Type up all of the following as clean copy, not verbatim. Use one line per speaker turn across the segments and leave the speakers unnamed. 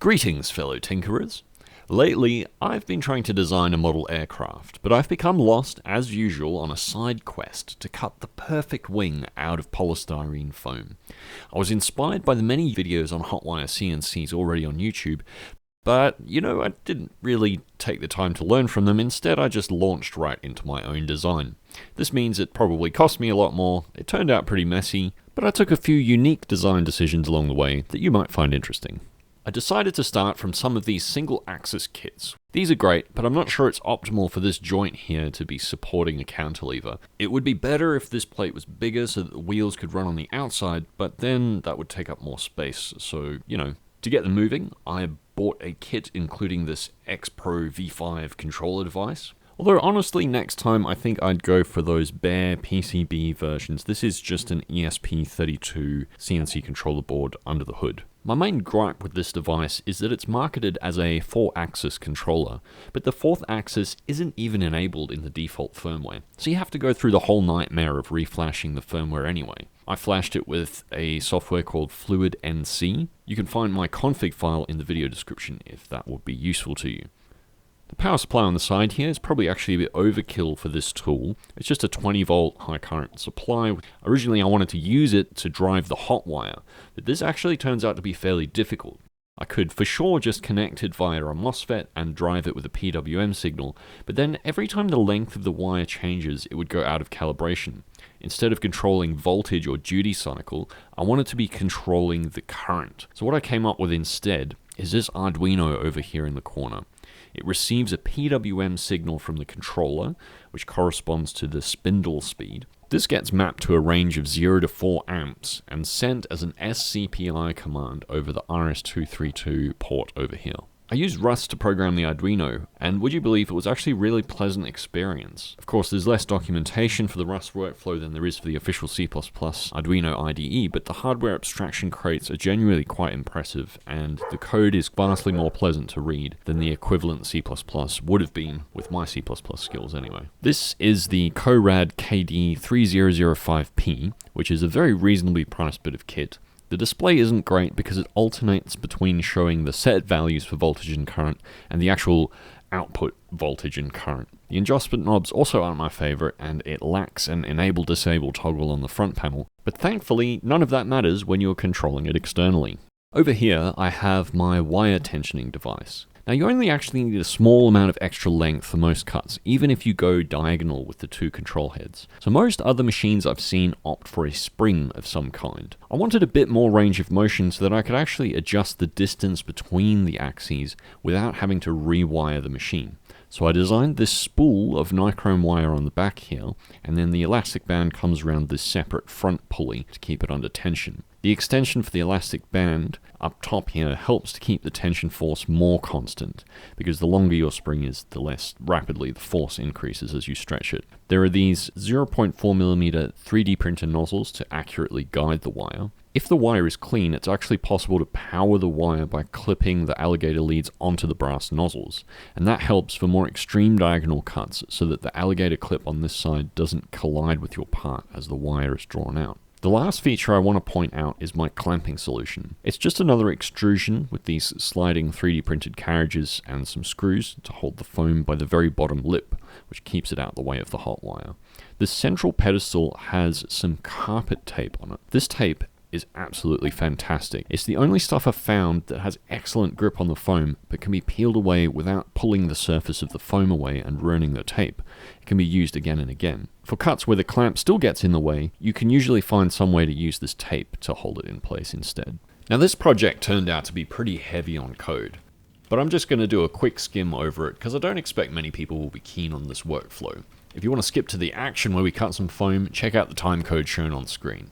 Greetings, fellow tinkerers. Lately, I've been trying to design a model aircraft, but I've become lost, as usual, on a side quest to cut the perfect wing out of polystyrene foam. I was inspired by the many videos on hotwire CNCs already on YouTube, but, I didn't really take the time to learn from them. Instead, I just launched right into my own design. This means it probably cost me a lot more, it turned out pretty messy, but I took a few unique design decisions along the way that you might find interesting. I decided to start from some of these single-axis kits. These are great, but I'm not sure it's optimal for this joint here to be supporting a cantilever. It would be better if this plate was bigger so that the wheels could run on the outside, but then that would take up more space. So, to get them moving, I bought a kit including this X Pro V5 controller device. Although honestly, next time I think I'd go for those bare PCB versions. This is just an ESP32 CNC controller board under the hood. My main gripe with this device is that it's marketed as a 4-axis controller, but the 4th axis isn't even enabled in the default firmware, so you have to go through the whole nightmare of reflashing the firmware anyway. I flashed it with a software called Fluid NC. You can find my config file in the video description if that would be useful to you. The power supply on the side here is probably actually a bit overkill for this tool. It's just a 20 volt high current supply. Originally I wanted to use it to drive the hot wire, but this actually turns out to be fairly difficult. I could for sure just connect it via a MOSFET and drive it with a PWM signal, but then every time the length of the wire changes, it would go out of calibration. Instead of controlling voltage or duty cycle, I wanted to be controlling the current. So what I came up with instead is this Arduino over here in the corner. It receives a PWM signal from the controller, which corresponds to the spindle speed. This gets mapped to a range of 0 to 4 amps and sent as an SCPI command over the RS-232 port over here. I used Rust to program the Arduino, and would you believe it was actually a really pleasant experience. Of course, there's less documentation for the Rust workflow than there is for the official C++ Arduino IDE, but the hardware abstraction crates are genuinely quite impressive, and the code is vastly more pleasant to read than the equivalent C++ would have been with my C++ skills anyway. This is the CoRad KD3005P, which is a very reasonably priced bit of kit. The display isn't great because it alternates between showing the set values for voltage and current and the actual output voltage and current. The adjustment knobs also aren't my favorite, and it lacks an enable-disable toggle on the front panel, but thankfully none of that matters when you're controlling it externally. Over here I have my wire tensioning device. Now you only actually need a small amount of extra length for most cuts, even if you go diagonal with the 2 control heads. So most other machines I've seen opt for a spring of some kind. I wanted a bit more range of motion so that I could actually adjust the distance between the axes without having to rewire the machine. So I designed this spool of nichrome wire on the back here, and then the elastic band comes around this separate front pulley to keep it under tension. The extension for the elastic band up top here helps to keep the tension force more constant, because the longer your spring is, the less rapidly the force increases as you stretch it. There are these 0.4mm 3D printer nozzles to accurately guide the wire. If the wire is clean, it's actually possible to power the wire by clipping the alligator leads onto the brass nozzles, and that helps for more extreme diagonal cuts so that the alligator clip on this side doesn't collide with your part as the wire is drawn out. The last feature I want to point out is my clamping solution. It's just another extrusion with these sliding 3D printed carriages and some screws to hold the foam by the very bottom lip, which keeps it out the way of the hot wire. The central pedestal has some carpet tape on it. This tape is absolutely fantastic. It's the only stuff I've found that has excellent grip on the foam, but can be peeled away without pulling the surface of the foam away and ruining the tape. It can be used again and again. For cuts where the clamp still gets in the way, you can usually find some way to use this tape to hold it in place instead. Now this project turned out to be pretty heavy on code, but I'm just going to do a quick skim over it because I don't expect many people will be keen on this workflow. If you want to skip to the action where we cut some foam, check out the timecode shown on screen.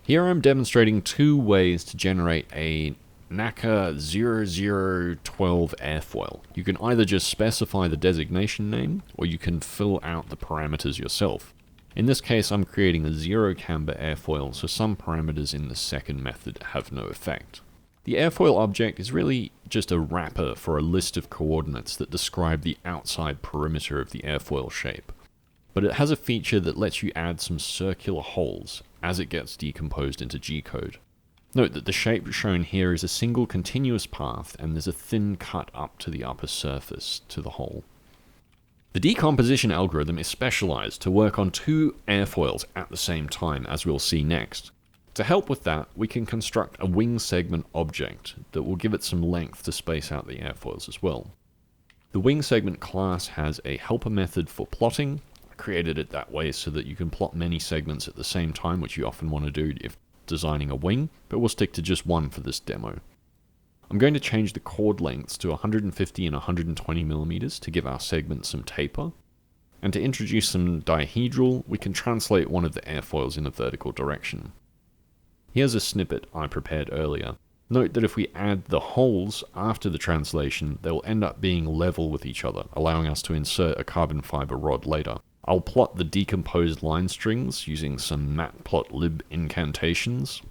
Here I'm demonstrating 2 ways to generate a NACA 0012 airfoil. You can either just specify the designation name, or you can fill out the parameters yourself. In this case I'm creating a 0 camber airfoil, so some parameters in the second method have no effect. The airfoil object is really just a wrapper for a list of coordinates that describe the outside perimeter of the airfoil shape. But it has a feature that lets you add some circular holes as it gets decomposed into G-code. Note that the shape shown here is a single continuous path, and there's a thin cut up to the upper surface to the hole. The decomposition algorithm is specialized to work on two airfoils at the same time, as we'll see next. To help with that, we can construct a wing segment object that will give it some length to space out the airfoils as well. The wing segment class has a helper method for plotting. I created it that way so that you can plot many segments at the same time, which you often want to do if designing a wing, but we'll stick to just one for this demo. I'm going to change the chord lengths to 150 and 120 millimeters to give our segment some taper. And to introduce some dihedral, we can translate one of the airfoils in a vertical direction. Here's a snippet I prepared earlier. Note that if we add the holes after the translation, they will end up being level with each other, allowing us to insert a carbon fiber rod later. I'll plot the decomposed line strings using some matplotlib incantations.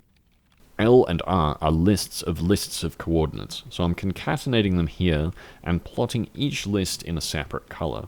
L and R are lists of coordinates, so I'm concatenating them here and plotting each list in a separate color.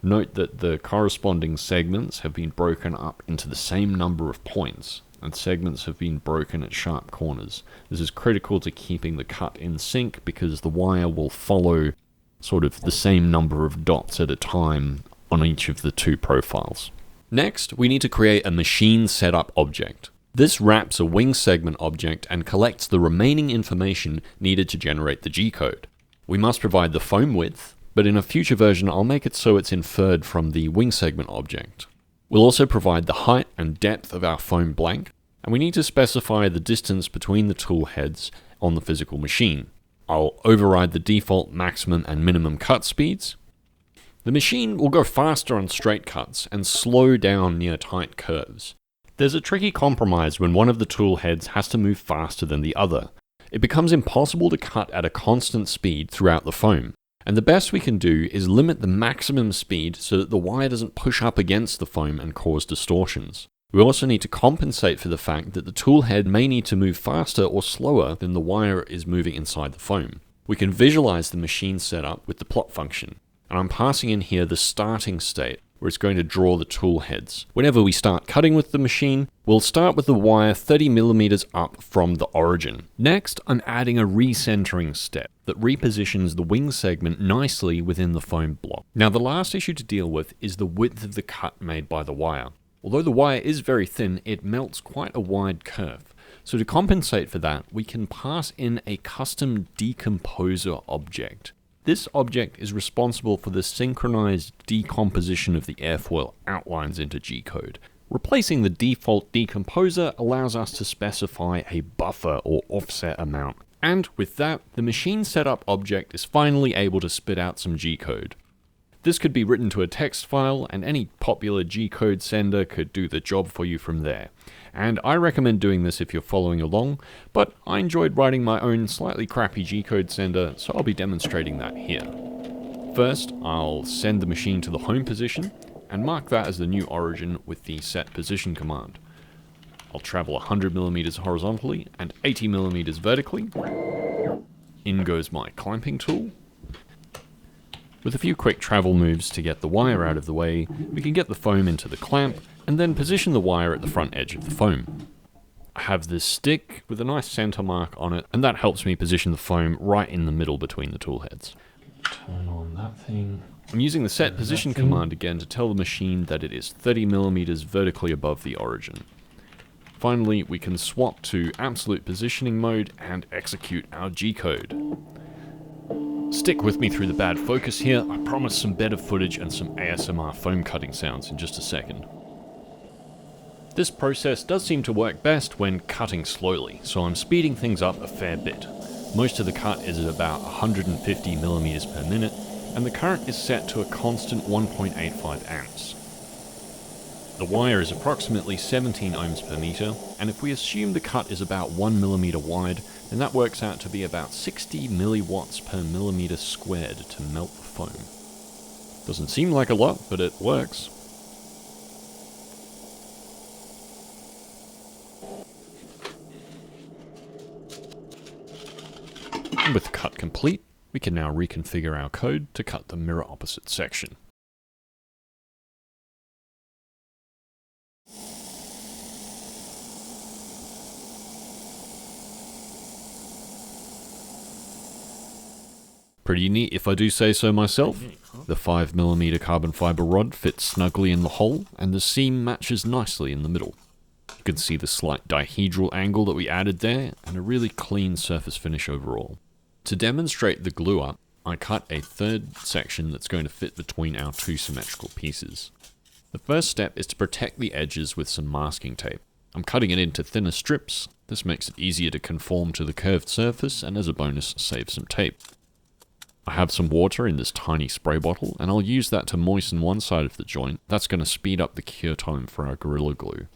Note that the corresponding segments have been broken up into the same number of points, and segments have been broken at sharp corners. This is critical to keeping the cut in sync because the wire will follow sort of the same number of dots at a time on each of the two profiles. Next, we need to create a machine setup object. This wraps a wing segment object and collects the remaining information needed to generate the G-code. We must provide the foam width, but in a future version I'll make it so it's inferred from the wing segment object. We'll also provide the height and depth of our foam blank, and we need to specify the distance between the tool heads on the physical machine. I'll override the default maximum and minimum cut speeds. The machine will go faster on straight cuts and slow down near tight curves. There's a tricky compromise when one of the tool heads has to move faster than the other. It becomes impossible to cut at a constant speed throughout the foam, and the best we can do is limit the maximum speed so that the wire doesn't push up against the foam and cause distortions. We also need to compensate for the fact that the tool head may need to move faster or slower than the wire is moving inside the foam. We can visualize the machine setup with the plot function, and I'm passing in here the starting state, where it's going to draw the tool heads. Whenever we start cutting with the machine, we'll start with the wire 30 millimeters up from the origin. Next, I'm adding a recentering step that repositions the wing segment nicely within the foam block. Now, the last issue to deal with is the width of the cut made by the wire. Although the wire is very thin, it melts quite a wide curve. So to compensate for that, we can pass in a custom decomposer object. This object is responsible for the synchronized decomposition of the airfoil outlines into G-code. Replacing the default decomposer allows us to specify a buffer or offset amount. And with that, the machine setup object is finally able to spit out some G-code. This could be written to a text file, and any popular G-code sender could do the job for you from there. And I recommend doing this if you're following along, but I enjoyed writing my own slightly crappy G-code sender, so I'll be demonstrating that here. First, I'll send the machine to the home position, and mark that as the new origin with the set position command. I'll travel 100 millimeters horizontally and 80 millimeters vertically. In goes my clamping tool. With a few quick travel moves to get the wire out of the way, we can get the foam into the clamp, and then position the wire at the front edge of the foam. I have this stick with a nice center mark on it, and that helps me position the foam right in the middle between the tool heads. Turn on that thing. I'm using the set position command again to tell the machine that it is 30 millimeters vertically above the origin. Finally, we can swap to absolute positioning mode and execute our G-code. Stick with me through the bad focus here. I promise some better footage and some ASMR foam cutting sounds in just a second. This process does seem to work best when cutting slowly, so I'm speeding things up a fair bit. Most of the cut is at about 150 millimeters per minute, and the current is set to a constant 1.85 amps. The wire is approximately 17 ohms per meter, and if we assume the cut is about 1 millimeter wide, then that works out to be about 60 milliwatts per millimeter squared to melt the foam. Doesn't seem like a lot, but it works. And with the cut complete, we can now reconfigure our code to cut the mirror opposite section. Pretty neat if I do say so myself. The 5mm carbon fiber rod fits snugly in the hole, and the seam matches nicely in the middle. You can see the slight dihedral angle that we added there, and a really clean surface finish overall. To demonstrate the glue up, I cut a third section that's going to fit between our two symmetrical pieces. The first step is to protect the edges with some masking tape. I'm cutting it into thinner strips. This makes it easier to conform to the curved surface, and as a bonus, save some tape. I have some water in this tiny spray bottle, and I'll use that to moisten one side of the joint. That's going to speed up the cure time for our Gorilla Glue.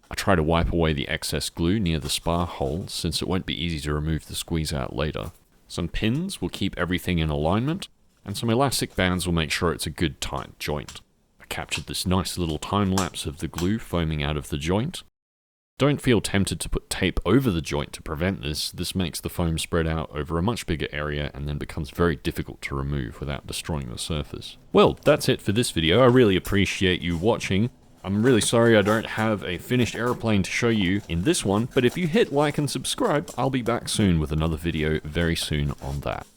I try to wipe away the excess glue near the spar hole, since it won't be easy to remove the squeeze out later. Some pins will keep everything in alignment, and some elastic bands will make sure it's a good tight joint. I captured this nice little time lapse of the glue foaming out of the joint. Don't feel tempted to put tape over the joint to prevent this. This makes the foam spread out over a much bigger area and then becomes very difficult to remove without destroying the surface. Well, that's it for this video. I really appreciate you watching. I'm really sorry I don't have a finished airplane to show you in this one, but if you hit like and subscribe, I'll be back soon with another video very soon on that.